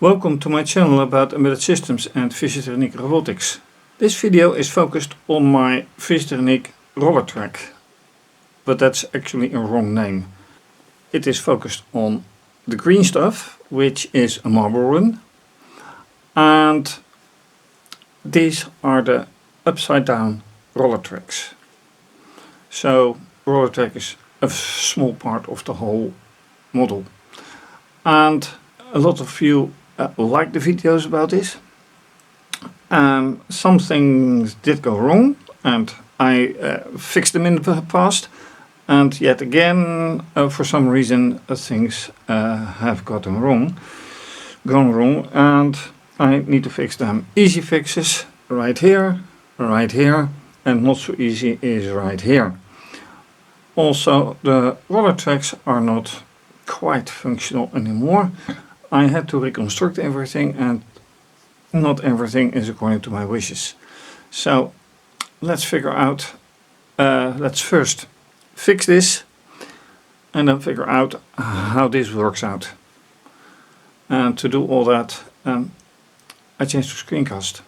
Welcome to my channel about embedded systems and fischertechnik robotics. This video is focused on my fischertechnik rollertrack, but that's actually a wrong name. It is focused on the green stuff, which is a marble run, and these are the upside down roller tracks. So roller track is a small part of the whole model, and a lot of you like the videos about this. Some things did go wrong and I fixed them in the past, and yet again for some reason things have gone wrong, and I need to fix them. Easy fixes right here, and not so easy is right here. Also, the roller tracks are not quite functional anymore. I had to reconstruct everything, and not everything is according to my wishes. So let's figure out, let's first fix this and then figure out how this works out. And to do all that, I changed to screencast.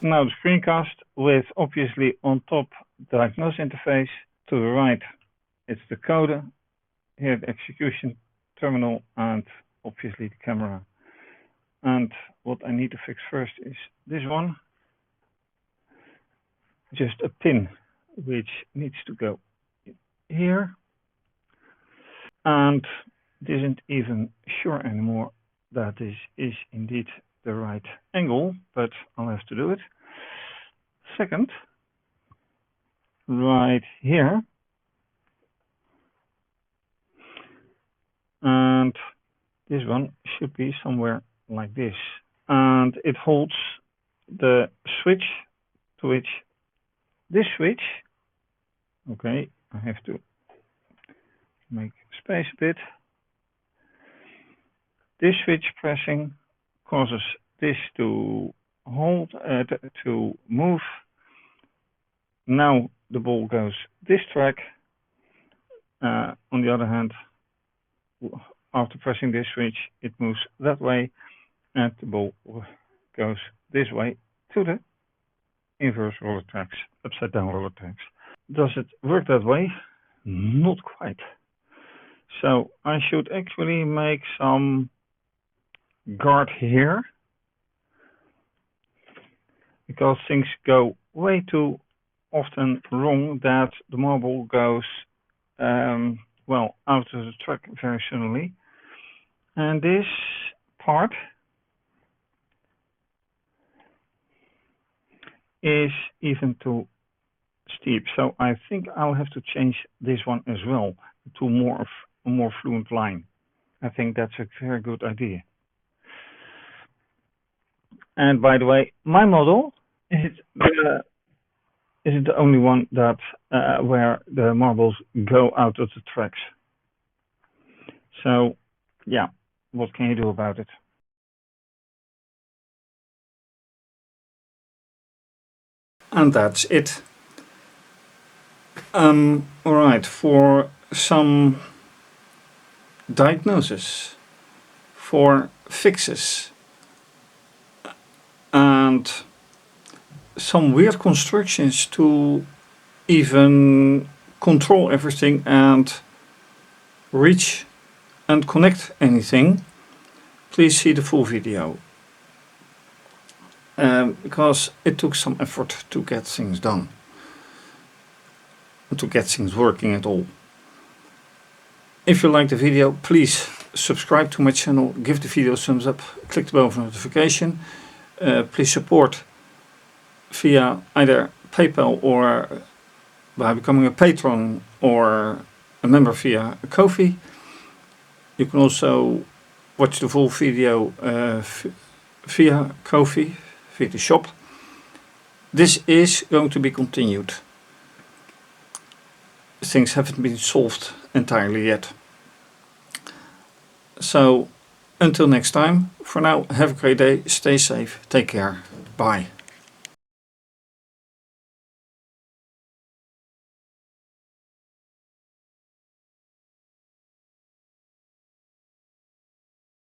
Now the screencast with obviously on top the diagnosis interface, to the right it's the coder, here the execution terminal, and obviously the camera. And what I need to fix first is this one, just a pin which needs to go here, and it isn't even sure anymore that this is indeed the right angle, but I'll have to do it. Second, right here, and this one should be somewhere like this, and it holds the switch to which this switch, okay, I have to make space a bit. This switch pressing causes this to hold, to move. Now the ball goes this track. On the other hand, after pressing this switch, it moves that way, and the ball goes this way to the inverse roller tracks, upside down roller tracks. Does it work that way? Not quite. So I should actually make some guard here, because things go way too often wrong that the marble goes well out of the track very suddenly. And this part is even too steep, so I think I'll have to change this one as well to more of a more fluent line. I think that's a very good idea. And by the way, my model isn't the only one that where the marbles go out of the tracks. So yeah, what can you do about it? And that's it. Alright, for some diagnosis, for fixes, and some weird constructions to even control everything and reach and connect anything, please see the full video. Because it took some effort to get things done, to get things working at all. If you like the video, please subscribe to my channel, give the video a thumbs up, click the bell for notification. Please support via either PayPal or by becoming a patron, or a member via Ko-fi. You can also watch the full video via Ko-fi, via the shop. This is going to be continued. Things haven't been solved entirely yet. So until next time, for now, have a great day, stay safe, take care, bye.